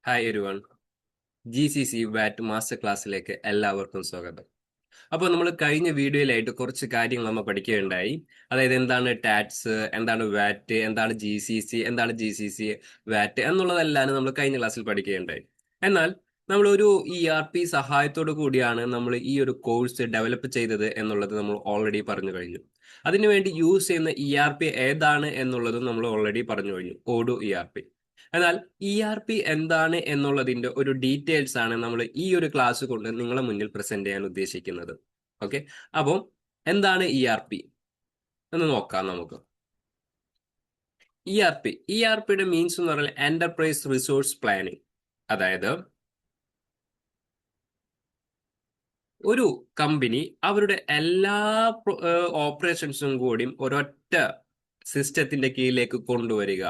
Hi everyone. GCC വാറ്റ് master ക്ലാസ്സിലേക്ക് എല്ലാവർക്കും സ്വാഗതം. അപ്പോൾ നമ്മൾ കഴിഞ്ഞ വീഡിയോയിലായിട്ട് കുറച്ച് കാര്യങ്ങൾ നമ്മൾ പഠിക്കുകയുണ്ടായി. അതായത് എന്താണ് ടാക്സ്, എന്താണ് വാറ്റ്, എന്താണ് GCC, എന്താണ് GCC വാറ്റ് എന്നുള്ളതെല്ലാം നമ്മൾ കഴിഞ്ഞ ക്ലാസ്സിൽ പഠിക്കുകയുണ്ടായി. എന്നാൽ നമ്മൾ ഒരു ERP സഹായത്തോടു കൂടിയാണ് നമ്മൾ ഈ ഒരു കോഴ്സ് ഡെവലപ്പ് ചെയ്തത് എന്നുള്ളത് നമ്മൾ ഓൾറെഡി പറഞ്ഞു കഴിഞ്ഞു. അതിനുവേണ്ടി യൂസ് ചെയ്യുന്ന ERP ഏതാണ് എന്നുള്ളതും നമ്മൾ ഓൾറെഡി പറഞ്ഞു കഴിഞ്ഞു, ഓഡു ERP. എന്നാൽ ERP എന്താണ് എന്നുള്ളതിന്റെ ഒരു ഡീറ്റെയിൽസ് ആണ് നമ്മൾ ഈ ഒരു ക്ലാസ് കൊണ്ട് നിങ്ങളെ മുന്നിൽ പ്രസന്റ് ചെയ്യാൻ ഉദ്ദേശിക്കുന്നത്. ഓക്കെ, അപ്പോൾ എന്താണ് ERP എന്ന് നോക്കാം നമുക്ക്. ERPയുടെ മീൻസ് എന്ന് പറഞ്ഞാൽ എന്റർപ്രൈസ് റിസോഴ്സ് പ്ലാനിങ്. അതായത് ഒരു കമ്പനി അവരുടെ എല്ലാ ഓപ്പറേഷൻസും കൂടിയും ഒരൊറ്റ സിസ്റ്റത്തിന്റെ കീഴിലേക്ക് കൊണ്ടുവരിക,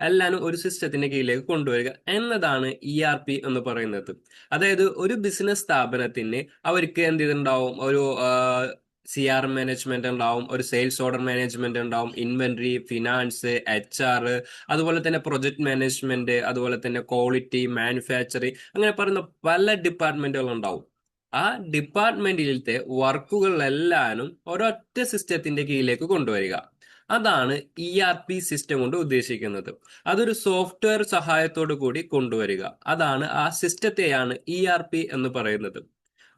എല്ലാനും ഒരു സിസ്റ്റത്തിന്റെ കീഴിലേക്ക് കൊണ്ടുവരിക എന്നതാണ് ERP എന്ന് പറയുന്നത്. അതായത് ഒരു ബിസിനസ് സ്ഥാപനത്തിന് അവർക്ക് എന്ത് ചെയ്തിട്ടുണ്ടാവും, ഒരു CRM മാനേജ്മെന്റ് ഉണ്ടാവും, ഒരു സെയിൽസ് ഓർഡർ മാനേജ്മെന്റ് ഉണ്ടാവും, ഇൻവെന്ററി, ഫിനാൻസ്, HR, അതുപോലെ തന്നെ പ്രൊജക്ട് മാനേജ്മെന്റ്, അതുപോലെ തന്നെ ക്വാളിറ്റി, മാനുഫാക്ചറിങ്, അങ്ങനെ പറയുന്ന പല ഡിപ്പാർട്ട്മെന്റുകൾ ഉണ്ടാവും. ആ ഡിപ്പാർട്ട്മെന്റിലത്തെ വർക്കുകളെല്ലാനും ഒരൊറ്റ സിസ്റ്റത്തിന്റെ കീഴിലേക്ക് കൊണ്ടുവരിക, അതാണ് ERP സിസ്റ്റം കൊണ്ട് ഉദ്ദേശിക്കുന്നത്. അതൊരു സോഫ്റ്റ്വെയർ സഹായത്തോടു കൂടി കൊണ്ടുവരിക, അതാണ് ആ സിസ്റ്റത്തെയാണ് ERP എന്ന് പറയുന്നത്.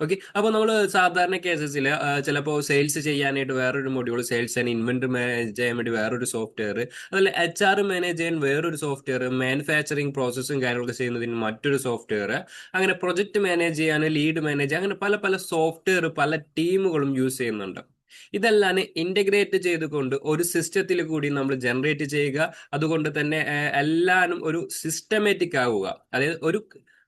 ഓക്കെ, അപ്പോൾ നമ്മൾ സാധാരണ കേസസിൽ ചിലപ്പോൾ സെയിൽസ് ചെയ്യാനായിട്ട് വേറൊരു module, sales and inventory manage ചെയ്യാൻ വേണ്ടി വേറൊരു സോഫ്റ്റ്വെയർ, അതുപോലെ HR മാനേജ് ചെയ്യാൻ വേറൊരു സോഫ്റ്റ്വെയർ, മാനുഫാക്ചറിങ് പ്രോസസ്സും കാര്യങ്ങളൊക്കെ ചെയ്യുന്നതിന് മറ്റൊരു സോഫ്റ്റ്വെയർ, അങ്ങനെ പ്രൊജക്ട് മാനേജ് ചെയ്യാൻ, ലീഡ് മാനേജ്, അങ്ങനെ പല പല സോഫ്റ്റ്വെയർ പല ടീമുകളും യൂസ് ചെയ്യുന്നുണ്ട്. ഇതെല്ലാം ഇന്റഗ്രേറ്റ് ചെയ്തുകൊണ്ട് ഒരു സിസ്റ്റത്തിൽ കൂടി നമ്മൾ ജനറേറ്റ് ചെയ്യുക. അതുകൊണ്ട് തന്നെ എല്ലാനും ഒരു സിസ്റ്റമാറ്റിക് ആവുക, അതായത്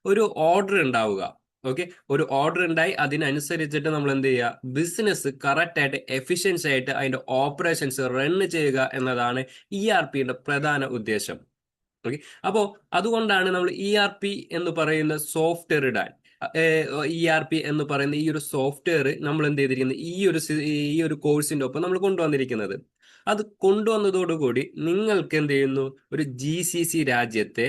ഒരു ഓർഡർ ഉണ്ടാവുക. ഓക്കെ, ഒരു ഓർഡർ ഉണ്ടായി അതിനനുസരിച്ചിട്ട് നമ്മൾ എന്ത് ചെയ്യുക, ബിസിനസ് കറക്റ്റ് ആയിട്ട് എഫിഷ്യൻസി ആയിട്ട് അതിന്റെ ഓപ്പറേഷൻസ് റൺ ചെയ്യുക എന്നതാണ് ERPയുടെ പ്രധാന ഉദ്ദേശം. ഓക്കെ, അപ്പോൾ അതുകൊണ്ടാണ് നമ്മൾ ERP എന്ന് പറയുന്ന സോഫ്റ്റ്വെയർ ഇടാൻ, ERP എന്ന് പറയുന്ന ഈ ഒരു സോഫ്റ്റ്വെയർ നമ്മൾ എന്ത് ചെയ്തിരിക്കുന്നത്, ഈ ഒരു കോഴ്സിന്റെ ഒപ്പം നമ്മൾ കൊണ്ടുവന്നിരിക്കുന്നത്. അത് കൊണ്ടുവന്നതോടുകൂടി നിങ്ങൾക്ക് എന്ത് ചെയ്യുന്നു, ഒരു GCC രാജ്യത്തെ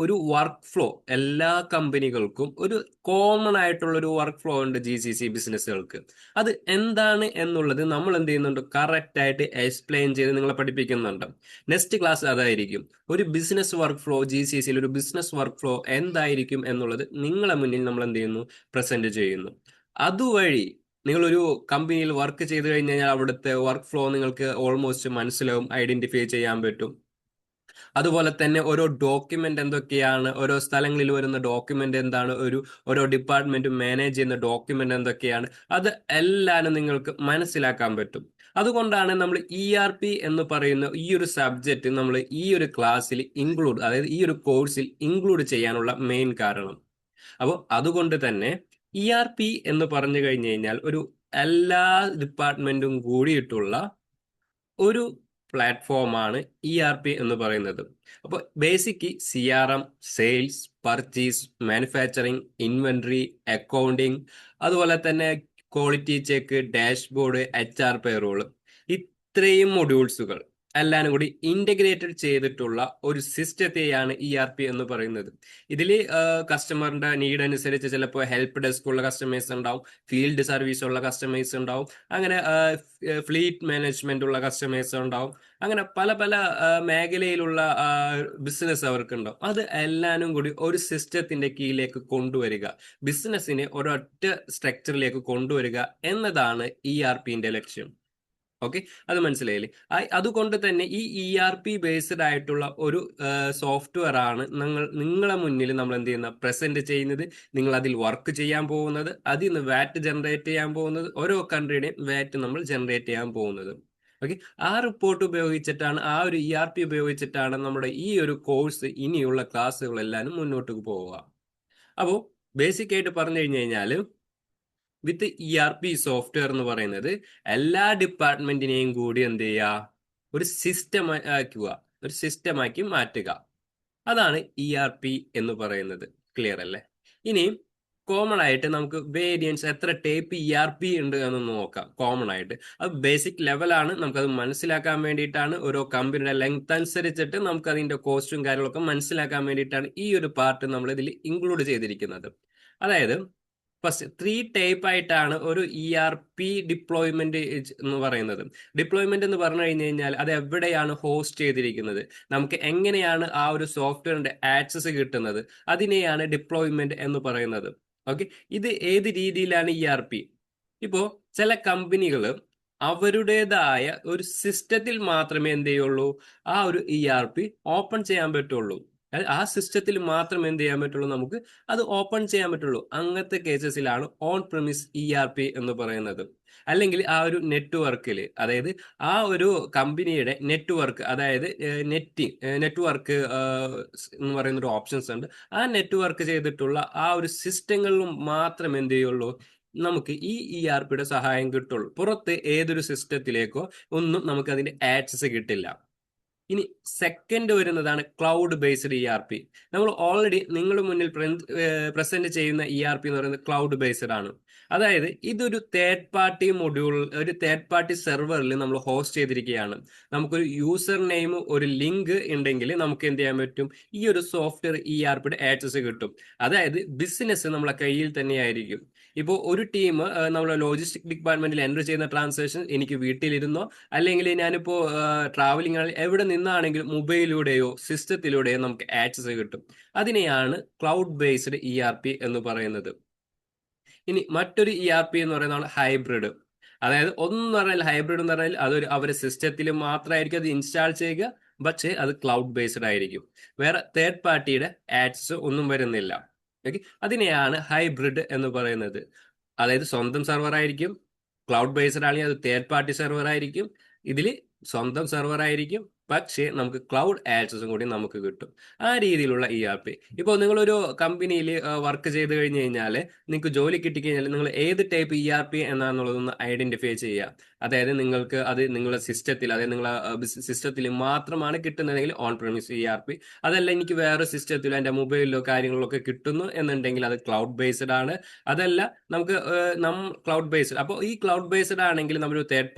ഒരു വർക്ക് ഫ്ലോ, എല്ലാ കമ്പനികൾക്കും ഒരു കോമൺ ആയിട്ടുള്ള ഒരു വർക്ക് ഫ്ലോ ഉണ്ട് GCC ബിസിനസ്സുകൾക്ക്. അത് എന്താണ് എന്നുള്ളത് നമ്മൾ എന്ത് ചെയ്യുന്നുണ്ട്, കറക്റ്റ് ആയിട്ട് എക്സ്പ്ലെയിൻ ചെയ്ത് നിങ്ങളെ പഠിപ്പിക്കുന്നുണ്ട്. നെക്സ്റ്റ് ക്ലാസ് അതായിരിക്കും, ഒരു ബിസിനസ് വർക്ക് ഫ്ലോ, GCCയിൽ ഒരു ബിസിനസ് വർക്ക് ഫ്ലോ എന്തായിരിക്കും എന്നുള്ളത് നിങ്ങളെ മുന്നിൽ നമ്മൾ എന്ത് ചെയ്യുന്നു, പ്രസന്റ് ചെയ്യുന്നു. അതുവഴി നിങ്ങളൊരു കമ്പനിയിൽ വർക്ക് ചെയ്ത് കഴിഞ്ഞാൽ അവിടുത്തെ വർക്ക് ഫ്ലോ നിങ്ങൾക്ക് ഓൾമോസ്റ്റ് മനസ്സിലാവും, ഐഡന്റിഫൈ ചെയ്യാൻ പറ്റും. അതുപോലെ തന്നെ ഓരോ ഡോക്യുമെന്റ് എന്തൊക്കെയാണ്, ഓരോ സ്ഥലങ്ങളിൽ വരുന്ന ഡോക്യുമെന്റ് എന്താണ്, ഓരോ ഡിപ്പാർട്ട്മെന്റ് മാനേജ് ചെയ്യുന്ന ഡോക്യുമെന്റ് എന്തൊക്കെയാണ്, അത് എല്ലാനും നിങ്ങൾക്ക് മനസ്സിലാക്കാൻ പറ്റും. അതുകൊണ്ടാണ് നമ്മൾ ERP എന്ന് പറയുന്ന ഈ ഒരു സബ്ജക്റ്റ് നമ്മൾ ഈ ഒരു ക്ലാസ്സിൽ ഇൻക്ലൂഡ്, അതായത് ഈ ഒരു കോഴ്സിൽ ഇൻക്ലൂഡ് ചെയ്യാനുള്ള മെയിൻ കാരണം. അപ്പോൾ അതുകൊണ്ട് തന്നെ ERP എന്ന് പറഞ്ഞു കഴിഞ്ഞു കഴിഞ്ഞാൽ ഒരു എല്ലാ ഡിപ്പാർട്ട്മെന്റും കൂടിയിട്ടുള്ള ഒരു പ്ലാറ്റ്ഫോമാണ് ERP എന്ന് പറയുന്നത്. അപ്പോൾ basic CRM, sales, purchase, manufacturing, inventory, accounting, അതുപോലെ തന്നെ quality check, dashboard, HR payroll, ഇത്രയും മൊഡ്യൂൾസുകൾ എല്ലാനും കൂടി ഇന്റഗ്രേറ്റഡ് ചെയ്തിട്ടുള്ള ഒരു സിസ്റ്റത്തെയാണ് ERP എന്ന് പറയുന്നത്. ഇതിൽ കസ്റ്റമറിന്റെ നീഡ് അനുസരിച്ച് ചിലപ്പോൾ ഹെൽപ്പ് ഡെസ്ക് ഉള്ള കസ്റ്റമേഴ്സ് ഉണ്ടാവും, ഫീൽഡ് സർവീസ് ഉള്ള കസ്റ്റമേഴ്സ് ഉണ്ടാവും, അങ്ങനെ ഫ്ലീറ്റ് മാനേജ്മെന്റ് ഉള്ള കസ്റ്റമേഴ്സ് ഉണ്ടാവും, അങ്ങനെ പല പല മേഖലയിലുള്ള ബിസിനസ് അവർക്കുണ്ടാവും. അത് എല്ലാനും കൂടി ഒരു സിസ്റ്റത്തിന്റെ കീഴിലേക്ക് കൊണ്ടുവരിക, ബിസിനസ്സിനെ ഒരൊറ്റ സ്ട്രക്ചറിലേക്ക് കൊണ്ടുവരിക എന്നതാണ് ERPന്റെ ലക്ഷ്യം. ഓക്കെ, അത് മനസ്സിലായില്ലേ? അതുകൊണ്ട് തന്നെ ഈ ERP ബേസ്ഡ് ആയിട്ടുള്ള ഒരു സോഫ്റ്റ്വെയർ ആണ് നിങ്ങളെ മുന്നിൽ നമ്മൾ എന്ത് ചെയ്യുന്ന, പ്രസന്റ് ചെയ്യുന്നത്. നിങ്ങൾ അതിൽ വർക്ക് ചെയ്യാൻ പോകുന്നത്, അതിൽ നിന്ന് വാറ്റ് ജനറേറ്റ് ചെയ്യാൻ പോകുന്നത്, ഓരോ കൺട്രിയുടെയും വാറ്റ് നമ്മൾ ജനറേറ്റ് ചെയ്യാൻ പോകുന്നത്. ഓക്കെ, ആ റിപ്പോർട്ട് ഉപയോഗിച്ചിട്ടാണ്, ആ ഒരു ERP ഉപയോഗിച്ചിട്ടാണ് നമ്മുടെ ഈ ഒരു കോഴ്സ് ഇനിയുള്ള ക്ലാസ്സുകളെല്ലാം മുന്നോട്ട് പോവുക. അപ്പോൾ ബേസിക് ആയിട്ട് പറഞ്ഞു കഴിഞ്ഞു കഴിഞ്ഞാൽ വിത്ത് ERP സോഫ്റ്റ്വെയർ എന്ന് പറയുന്നത് എല്ലാ ഡിപ്പാർട്ട്മെന്റിനെയും കൂടി എന്ത് ചെയ്യുക, ഒരു സിസ്റ്റം ആക്കുക, ഒരു സിസ്റ്റമാക്കി മാറ്റുക, അതാണ് ERP എന്ന് പറയുന്നത്. ക്ലിയർ അല്ലേ? ഇനി കോമൺ ആയിട്ട് നമുക്ക് വേരിയൻസ് എത്ര ടൈപ്പ് ERP ഉണ്ട് എന്ന് നോക്കാം. കോമൺ ആയിട്ട് അത് ബേസിക് ലെവലാണ്, നമുക്കത് മനസ്സിലാക്കാൻ വേണ്ടിയിട്ടാണ്. ഓരോ കമ്പനിയുടെ ലെങ്ത് അനുസരിച്ചിട്ട് നമുക്ക് അതിന്റെ കോസ്റ്റും കാര്യങ്ങളൊക്കെ മനസ്സിലാക്കാൻ വേണ്ടിയിട്ടാണ് ഈ ഒരു പാർട്ട് നമ്മൾ ഇതിൽ ഇൻക്ലൂഡ് ചെയ്തിരിക്കുന്നത്. അതായത് ഫസ്റ്റ് 3 ടൈപ്പ് ആയിട്ടാണ് ഒരു ERP ഡിപ്ലോയ്മെന്റ് എന്ന് പറയുന്നത്. ഡിപ്ലോയ്മെന്റ് എന്ന് പറഞ്ഞു കഴിഞ്ഞു കഴിഞ്ഞാൽ അത് എവിടെയാണ് ഹോസ്റ്റ് ചെയ്തിരിക്കുന്നത്, നമുക്ക് എങ്ങനെയാണ് ആ ഒരു സോഫ്റ്റ്വെയറിന്റെ ആക്സസ് കിട്ടുന്നത്, അതിനെയാണ് ഡിപ്ലോയ്മെന്റ് എന്ന് പറയുന്നത്. ഓക്കെ, ഇത് ഏത് രീതിയിലാണ് ERP? ഇപ്പോ ചില കമ്പനികൾ അവരുടേതായ ഒരു സിസ്റ്റത്തിൽ മാത്രമേ എന്ത് ചെയ്യുള്ളൂ, ആ ഒരു ERP ഓപ്പൺ ചെയ്യാൻ പറ്റുള്ളൂ. ആ സിസ്റ്റത്തിൽ മാത്രം എന്ത് ചെയ്യാൻ പറ്റുള്ളൂ, നമുക്ക് അത് ഓപ്പൺ ചെയ്യാൻ പറ്റുള്ളൂ. അങ്ങനത്തെ കേസസിലാണ് ഓൺ പ്രിമിസ് ERP എന്ന് പറയുന്നത്. അല്ലെങ്കിൽ ആ ഒരു നെറ്റ്വർക്കിൽ, അതായത് ആ ഒരു കമ്പനിയുടെ നെറ്റ്വർക്ക്, അതായത് നെറ്റ്വർക്ക് എന്ന് പറയുന്ന ഒരു ഓപ്ഷൻസ് ഉണ്ട്. ആ നെറ്റ്വർക്ക് ചെയ്തിട്ടുള്ള ആ ഒരു സിസ്റ്റങ്ങളിലും മാത്രം എന്ത് ചെയ്യുള്ളൂ, നമുക്ക് ഈ ERPയുടെ സഹായം കിട്ടുള്ളൂ. പുറത്ത് ഏതൊരു സിസ്റ്റത്തിലേക്കോ ഒന്നും നമുക്ക് അതിന്റെ ആക്സസ് കിട്ടില്ല. ഇനി സെക്കൻഡ് വരുന്നതാണ് ക്ലൗഡ് ബേസ്ഡ് ERP. നമ്മൾ ഓൾറെഡി നിങ്ങളുടെ മുന്നിൽ പ്രസന്റ് ചെയ്യുന്ന ERP എന്ന് പറയുന്നത് ക്ലൗഡ് ബേസ്ഡ് ആണ്. അതായത് ഇതൊരു തേർഡ് പാർട്ടി മൊഡ്യൂൾ, ഒരു തേർഡ് പാർട്ടി സെർവറിൽ നമ്മൾ ഹോസ്റ്റ് ചെയ്തിരിക്കുകയാണ്. നമുക്കൊരു യൂസർ നെയിം, ഒരു ലിങ്ക് ഉണ്ടെങ്കിൽ നമുക്ക് എന്ത് ചെയ്യാൻ പറ്റും, ഈ ഒരു സോഫ്റ്റ്വെയർ ERPയുടെ ആക്സസ് കിട്ടും. അതായത് ബിസിനസ് നമ്മളെ കയ്യിൽ തന്നെയായിരിക്കും. ഇപ്പോൾ ഒരു ടീം നമ്മളെ ലോജിസ്റ്റിക് ഡിപ്പാർട്ട്മെന്റിൽ എൻ്റർ ചെയ്യുന്ന ട്രാൻസാക്ഷൻ എനിക്ക് വീട്ടിലിരുന്നോ, അല്ലെങ്കിൽ ഞാനിപ്പോൾ ട്രാവലിംഗ് ആണ്, എവിടെ നിന്നാണെങ്കിലും മൊബൈലിലൂടെയോ സിസ്റ്റത്തിലൂടെയോ നമുക്ക് ആക്സസ് കിട്ടും. അതിനെയാണ് ക്ലൗഡ് ബേസ്ഡ് ERP എന്ന് പറയുന്നത്. ഇനി മറ്റൊരു ERP എന്ന് പറയുന്നതാണ് ഹൈബ്രിഡ്. അതായത് ഒന്നും പറഞ്ഞാൽ ഹൈബ്രിഡ് എന്ന് പറഞ്ഞാൽ അതൊരു അവരുടെ സിസ്റ്റത്തിൽ മാത്രമായിരിക്കും അത് ഇൻസ്റ്റാൾ ചെയ്യുക, പക്ഷേ അത് ക്ലൗഡ് ബേസ്ഡ് ആയിരിക്കും. വേറെ തേർഡ് പാർട്ടിയുടെ ആക്സസ് ഒന്നും വരുന്നില്ല. ഓക്കെ, അതിനെയാണ് ഹൈബ്രിഡ് എന്ന് പറയുന്നത്. അതായത് സ്വന്തം സെർവർ ആയിരിക്കും, ക്ലൗഡ് ബേസ്ഡ് ആണെങ്കിൽ അത് തേർഡ് പാർട്ടി സെർവർ ആയിരിക്കും. ഇതിൽ സ്വന്തം സെർവർ ആയിരിക്കും, പക്ഷേ നമുക്ക് ക്ലൗഡ് ആക്സസും കൂടി നമുക്ക് കിട്ടും. ആ രീതിയിലുള്ള ERP. ഇപ്പോൾ നിങ്ങളൊരു കമ്പനിയിൽ വർക്ക് ചെയ്ത് കഴിഞ്ഞ് കഴിഞ്ഞാൽ, നിങ്ങൾക്ക് ജോലി കിട്ടിക്കഴിഞ്ഞാൽ നിങ്ങൾ ഏത് ടൈപ്പ് ERP എന്നാന്നുള്ളതൊന്ന് ഐഡന്റിഫൈ ചെയ്യുക. അതായത് നിങ്ങൾക്ക് അത് നിങ്ങളുടെ സിസ്റ്റത്തിൽ, അതായത് നിങ്ങളെ സിസ്റ്റത്തിൽ മാത്രമാണ് കിട്ടുന്നതെങ്കിൽ ഓൺ പ്രിമിസ് ERP. അതല്ല എനിക്ക് വേറെ സിസ്റ്റത്തിലോ എൻ്റെ മൊബൈലിലോ കാര്യങ്ങളിലോ ഒക്കെ കിട്ടുന്നു എന്നുണ്ടെങ്കിൽ അത് ക്ലൗഡ് ബേസ്ഡ് ആണ്. അതല്ല നമുക്ക് ക്ലൗഡ് ബേസ്ഡ്, അപ്പോൾ ഈ ക്ലൗഡ് ബേസ്ഡ് ആണെങ്കിൽ നമ്മളൊരു തേർഡ്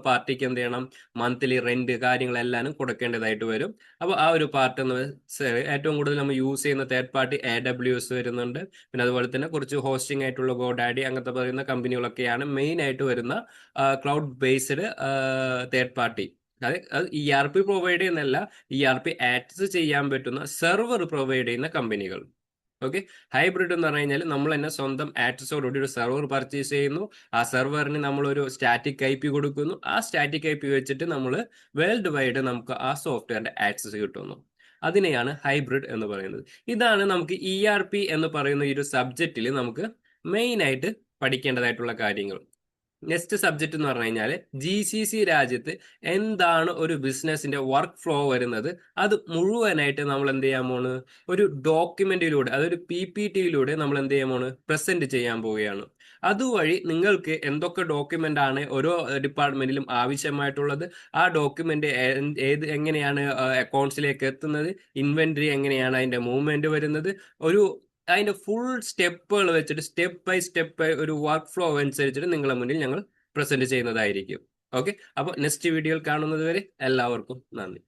പാർട്ടിക്ക് എന്ത് ചെയ്യണം, മന്ത്ലി റെന്റ് കാര്യങ്ങളെല്ലാം കൊടുക്കേണ്ടതായിട്ട് വരും. അപ്പോൾ ആ ഒരു പാർട്ട് ഏറ്റവും കൂടുതൽ നമ്മൾ യൂസ് ചെയ്യുന്ന തേർഡ് പാർട്ടി AWS വരുന്നുണ്ട്. പിന്നെ അതുപോലെ തന്നെ കുറച്ച് ഹോസ്റ്റിംഗ് ആയിട്ടുള്ള GoDaddy അങ്ങനത്തെ പറയുന്ന കമ്പനികളൊക്കെയാണ് മെയിൻ ആയിട്ട് വരുന്ന ക്ലൗഡ് ബേസ്ഡ് തേർഡ് പാർട്ടി. അത് ERP പ്രൊവൈഡ് ചെയ്യുന്നല്ല, ERP ആക്സസ് ചെയ്യാൻ പറ്റുന്ന സെർവർ പ്രൊവൈഡ് ചെയ്യുന്ന കമ്പനികൾ. ഓക്കെ, ഹൈബ്രിഡ് എന്ന് പറഞ്ഞു കഴിഞ്ഞാൽ നമ്മൾ തന്നെ സ്വന്തം ആക്സസോടുകൂടി ഒരു സെർവർ പർച്ചേസ് ചെയ്യുന്നു. ആ സെർവറിന് നമ്മളൊരു സ്റ്റാറ്റിക് IP കൊടുക്കുന്നു. ആ സ്റ്റാറ്റിക് IP വെച്ചിട്ട് നമ്മൾ വേൾഡ് വൈഡ് നമുക്ക് ആ സോഫ്റ്റ്വെയറിന്റെ ആക്സസ് കിട്ടുന്നു. അതിനെയാണ് ഹൈബ്രിഡ് എന്ന് പറയുന്നത്. ഇതാണ് നമുക്ക് ERP എന്ന് പറയുന്ന ഈ ഒരു സബ്ജക്റ്റിൽ നമുക്ക് മെയിൻ ആയിട്ട് പഠിക്കേണ്ടതായിട്ടുള്ള കാര്യങ്ങൾ. നെക്സ്റ്റ് സബ്ജക്റ്റ് എന്ന് പറഞ്ഞു കഴിഞ്ഞാൽ GCC രാജ്യത്ത് എന്താണ് ഒരു ബിസിനസിന്റെ വർക്ക് ഫ്ലോ വരുന്നത്, അത് മുഴുവനായിട്ട് നമ്മൾ എന്ത് ചെയ്യാൻ പോണ്, ഒരു ഡോക്യുമെന്റിലൂടെ, അതൊരു PPTയിലൂടെ നമ്മൾ എന്ത് ചെയ്യാൻ പോണ്, പ്രസന്റ് ചെയ്യാൻ പോവുകയാണ്. അതുവഴി നിങ്ങൾക്ക് എന്തൊക്കെ ഡോക്യുമെന്റ് ആണ് ഓരോ ഡിപ്പാർട്ട്മെന്റിലും ആവശ്യമായിട്ടുള്ളത്, ആ ഡോക്യുമെന്റ് എങ്ങനെയാണ് അക്കൗണ്ട്സിലേക്ക് എത്തുന്നത്, ഇൻവെന്ററി എങ്ങനെയാണ് അതിന്റെ മൂവ്മെന്റ് വരുന്നത്, ഒരു അതിന്റെ ഫുൾ സ്റ്റെപ്പുകൾ വെച്ചിട്ട് സ്റ്റെപ്പ് ബൈ സ്റ്റെപ്പ് ഒരു വർക്ക് ഫ്ലോ അനുസരിച്ചിട്ട് നിങ്ങളുടെ മുന്നിൽ ഞങ്ങൾ പ്രസന്റ് ചെയ്യുന്നതായിരിക്കും. ഓക്കെ, അപ്പോൾ നെക്സ്റ്റ് വീഡിയോയിൽ കാണുന്നത് വരെ എല്ലാവർക്കും നന്ദി.